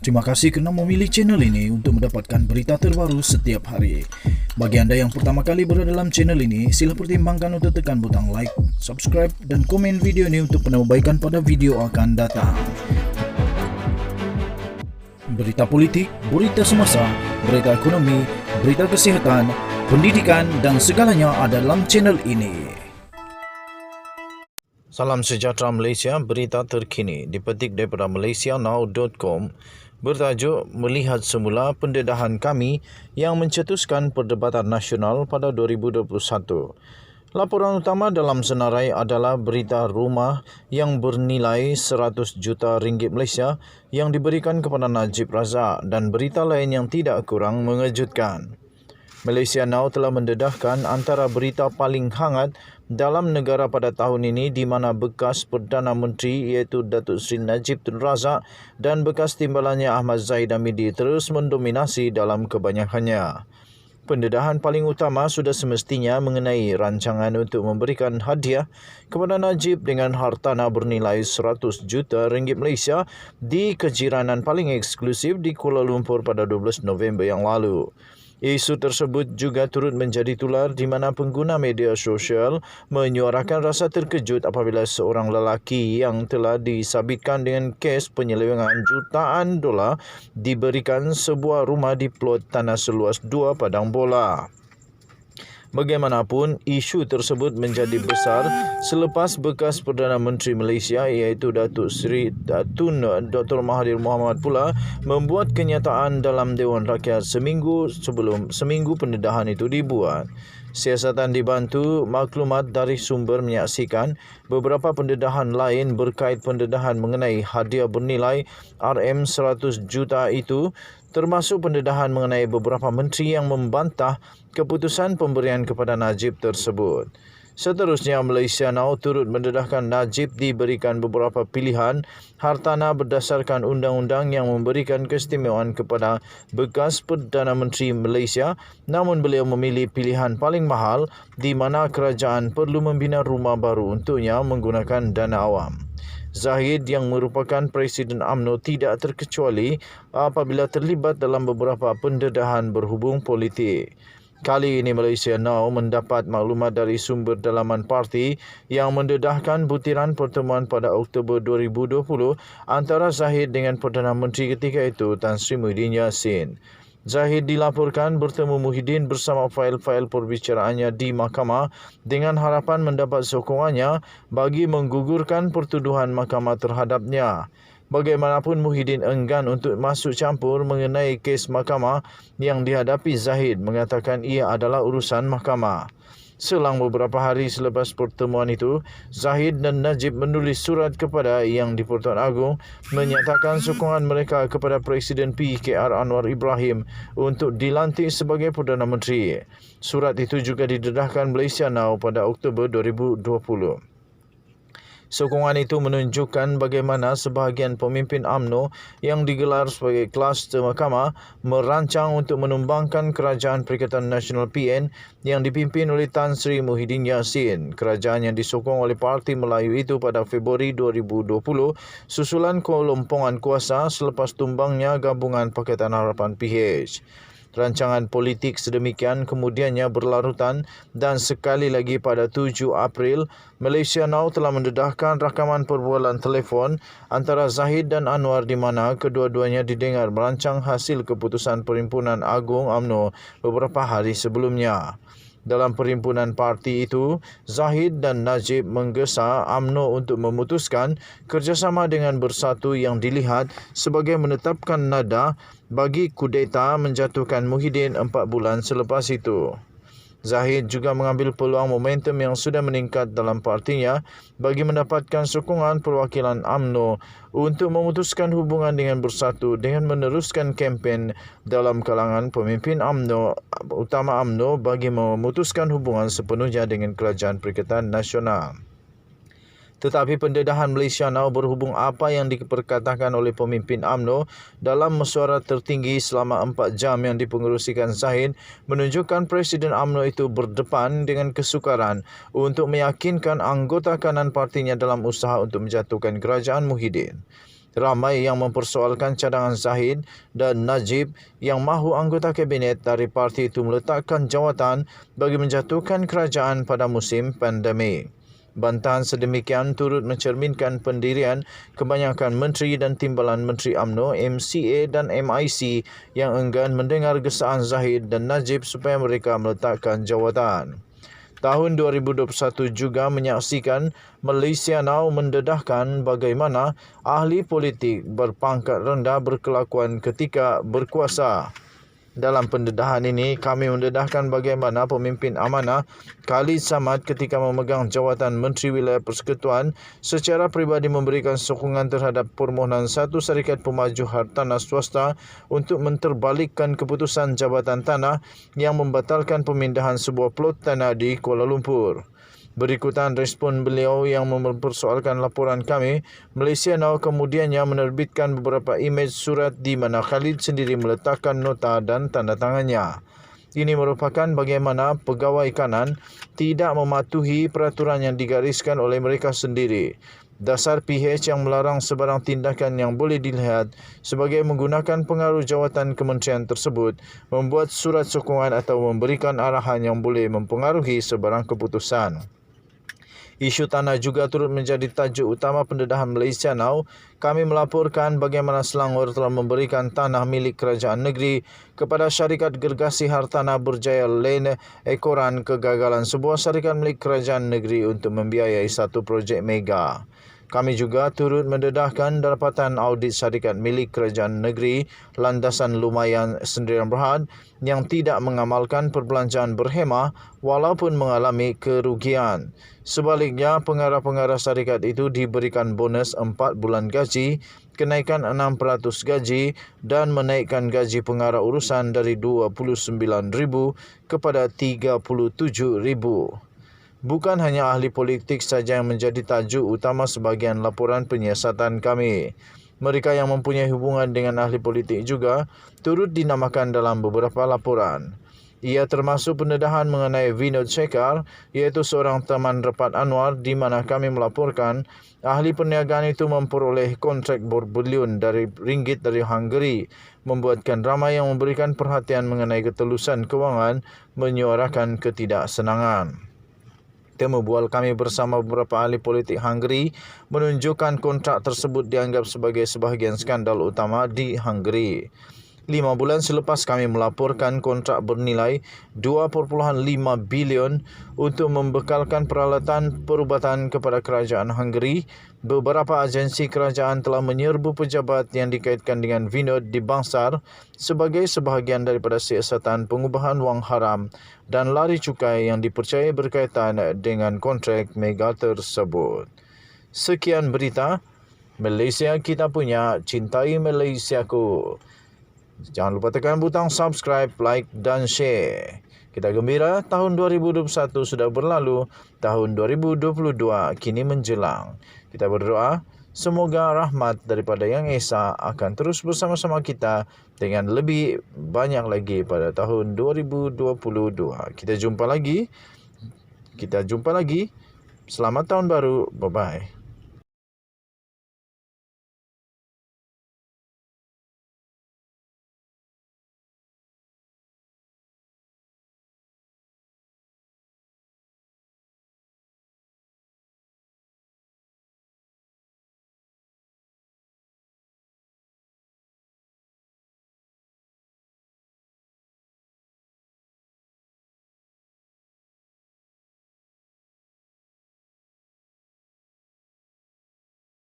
Terima kasih kerana memilih channel ini untuk mendapatkan berita terbaru setiap hari. Bagi anda yang pertama kali berada dalam channel ini, sila pertimbangkan untuk tekan butang like, subscribe dan komen video ini untuk penambahbaikan pada video akan datang. Berita politik, berita semasa, berita ekonomi, berita kesihatan, pendidikan dan segalanya ada dalam channel ini. Salam sejahtera Malaysia, berita terkini dipetik daripada malaysianow.com bertajuk Melihat Semula Pendedahan Kami yang Mencetuskan Perdebatan Nasional pada 2021. Laporan utama dalam senarai adalah berita rumah yang bernilai 100 juta ringgit Malaysia yang diberikan kepada Najib Razak dan berita lain yang tidak kurang mengejutkan. Malaysia Now telah mendedahkan antara berita paling hangat dalam negara pada tahun ini di mana bekas Perdana Menteri iaitu Datuk Seri Najib Tun Razak dan bekas timbalannya Ahmad Zahid Hamidi terus mendominasi dalam kebanyakannya. Pendedahan paling utama sudah semestinya mengenai rancangan untuk memberikan hadiah kepada Najib dengan hartanah bernilai 100 juta ringgit Malaysia di kejiranan paling eksklusif di Kuala Lumpur pada 12 November yang lalu. Isu tersebut juga turut menjadi tular di mana pengguna media sosial menyuarakan rasa terkejut apabila seorang lelaki yang telah disabitkan dengan kes penyelewengan jutaan dolar diberikan sebuah rumah di plot tanah seluas 2 padang bola. Bagaimanapun, isu tersebut menjadi besar selepas bekas Perdana Menteri Malaysia iaitu Datuk Seri Tun Dr. Mahathir Mohamad pula membuat kenyataan dalam Dewan Rakyat seminggu pendedahan itu dibuat. Siasatan dibantu maklumat dari sumber menyaksikan beberapa pendedahan lain berkait pendedahan mengenai hadiah bernilai RM100 juta itu, termasuk pendedahan mengenai beberapa menteri yang membantah keputusan pemberian kepada Najib tersebut. Seterusnya, Malaysia Now turut mendedahkan Najib diberikan beberapa pilihan hartanah berdasarkan undang-undang yang memberikan keistimewaan kepada bekas Perdana Menteri Malaysia, namun beliau memilih pilihan paling mahal di mana kerajaan perlu membina rumah baru untuknya menggunakan dana awam. Zahid yang merupakan Presiden UMNO tidak terkecuali apabila terlibat dalam beberapa pendedahan berhubung politik. Kali ini Malaysia Now mendapat maklumat dari sumber dalaman parti yang mendedahkan butiran pertemuan pada Oktober 2020 antara Zahid dengan Perdana Menteri ketika itu Tan Sri Muhyiddin Yassin. Zahid dilaporkan bertemu Muhyiddin bersama fail-fail perbicaraannya di mahkamah dengan harapan mendapat sokongannya bagi menggugurkan pertuduhan mahkamah terhadapnya. Bagaimanapun, Muhyiddin enggan untuk masuk campur mengenai kes mahkamah yang dihadapi Zahid, mengatakan ia adalah urusan mahkamah. Selang beberapa hari selepas pertemuan itu, Zahid dan Najib menulis surat kepada Yang di-Pertuan Agong menyatakan sokongan mereka kepada Presiden PKR Anwar Ibrahim untuk dilantik sebagai Perdana Menteri. Surat itu juga didedahkan Malaysia Now pada Oktober 2020. Sokongan itu menunjukkan bagaimana sebahagian pemimpin UMNO yang digelar sebagai kluster mahkamah merancang untuk menumbangkan Kerajaan Perikatan Nasional PN yang dipimpin oleh Tan Sri Muhyiddin Yassin. Kerajaan yang disokong oleh Parti Melayu itu pada Februari 2020 susulan kelompongan kuasa selepas tumbangnya Gabungan Pakatan Harapan PH. Rancangan politik sedemikian kemudiannya berlarutan dan sekali lagi pada 7 April, Malaysia Now telah mendedahkan rakaman perbualan telefon antara Zahid dan Anwar di mana kedua-duanya didengar merancang hasil keputusan Perhimpunan Agung UMNO beberapa hari sebelumnya. Dalam perhimpunan parti itu, Zahid dan Najib menggesa UMNO untuk memutuskan kerjasama dengan Bersatu yang dilihat sebagai menetapkan nada bagi kudeta menjatuhkan Muhyiddin 4 bulan selepas itu. Zahid juga mengambil peluang momentum yang sudah meningkat dalam partinya bagi mendapatkan sokongan perwakilan UMNO untuk memutuskan hubungan dengan Bersatu dengan meneruskan kempen dalam kalangan pemimpin UMNO, utama UMNO bagi memutuskan hubungan sepenuhnya dengan Kerajaan Perikatan Nasional. Tetapi pendedahan Malaysia Now berhubung apa yang diperkatakan oleh pemimpin UMNO dalam mesyuarat tertinggi selama 4 jam yang dipengerusikan Zahid menunjukkan Presiden UMNO itu berdepan dengan kesukaran untuk meyakinkan anggota kanan partinya dalam usaha untuk menjatuhkan kerajaan Muhyiddin. Ramai yang mempersoalkan cadangan Zahid dan Najib yang mahu anggota kabinet dari parti itu meletakkan jawatan bagi menjatuhkan kerajaan pada musim pandemik. Bantahan sedemikian turut mencerminkan pendirian kebanyakan menteri dan timbalan Menteri UMNO, MCA dan MIC yang enggan mendengar gesaan Zahid dan Najib supaya mereka meletakkan jawatan. Tahun 2021 juga menyaksikan Malaysia Now mendedahkan bagaimana ahli politik berpangkat rendah berkelakuan ketika berkuasa. Dalam pendedahan ini, kami mendedahkan bagaimana pemimpin amanah Khalid Samad ketika memegang jawatan Menteri Wilayah Persekutuan secara peribadi memberikan sokongan terhadap permohonan satu syarikat pemaju hartanah swasta untuk menterbalikkan keputusan Jabatan Tanah yang membatalkan pemindahan sebuah plot tanah di Kuala Lumpur. Berikutan respon beliau yang mempersoalkan laporan kami, Malaysia Now kemudiannya menerbitkan beberapa imej surat di mana Khalid sendiri meletakkan nota dan tanda tangannya. Ini merupakan bagaimana pegawai kanan tidak mematuhi peraturan yang digariskan oleh mereka sendiri. Dasar PH yang melarang sebarang tindakan yang boleh dilihat sebagai menggunakan pengaruh jawatan kementerian tersebut, membuat surat sokongan atau memberikan arahan yang boleh mempengaruhi sebarang keputusan. Isu tanah juga turut menjadi tajuk utama pendedahan Malaysia Now. Kami melaporkan bagaimana Selangor telah memberikan tanah milik kerajaan negeri kepada syarikat gergasi hartanah Berjaya Lane ekoran kegagalan sebuah syarikat milik kerajaan negeri untuk membiayai satu projek mega. Kami juga turut mendedahkan dapatan audit syarikat milik kerajaan negeri Landasan Lumayan Sendirian Berhad yang tidak mengamalkan perbelanjaan berhemah walaupun mengalami kerugian. Sebaliknya, pengarah-pengarah syarikat itu diberikan bonus 4 bulan gaji, kenaikan 6% gaji dan menaikkan gaji pengarah urusan dari 29,000 kepada 37,000. Bukan hanya ahli politik saja yang menjadi tajuk utama sebahagian laporan penyiasatan kami. Mereka yang mempunyai hubungan dengan ahli politik juga turut dinamakan dalam beberapa laporan. Ia termasuk pendedahan mengenai Vinod Shekhar, iaitu seorang teman rapat Anwar di mana kami melaporkan ahli perniagaan itu memperoleh kontrak berbilion ringgit dari Hungary, membuatkan ramai yang memberikan perhatian mengenai ketelusan kewangan menyuarakan ketidaksenangan. Temu bual kami bersama beberapa ahli politik Hungary menunjukkan kontrak tersebut dianggap sebagai sebahagian skandal utama di Hungary. 5 bulan selepas kami melaporkan kontrak bernilai 2.5 bilion untuk membekalkan peralatan perubatan kepada kerajaan Hungary, beberapa agensi kerajaan telah menyerbu pejabat yang dikaitkan dengan Vinod di Bangsar sebagai sebahagian daripada siasatan pengubahan wang haram dan lari cukai yang dipercayai berkaitan dengan kontrak mega tersebut. Sekian berita. Malaysia kita punya, cintai Malaysiaku. Jangan lupa tekan butang subscribe, like dan share. Kita gembira tahun 2021 sudah berlalu, tahun 2022 kini menjelang. Kita berdoa semoga rahmat daripada Yang Esa akan terus bersama-sama kita dengan lebih banyak lagi pada tahun 2022. Kita jumpa lagi. Selamat tahun baru. Bye-bye.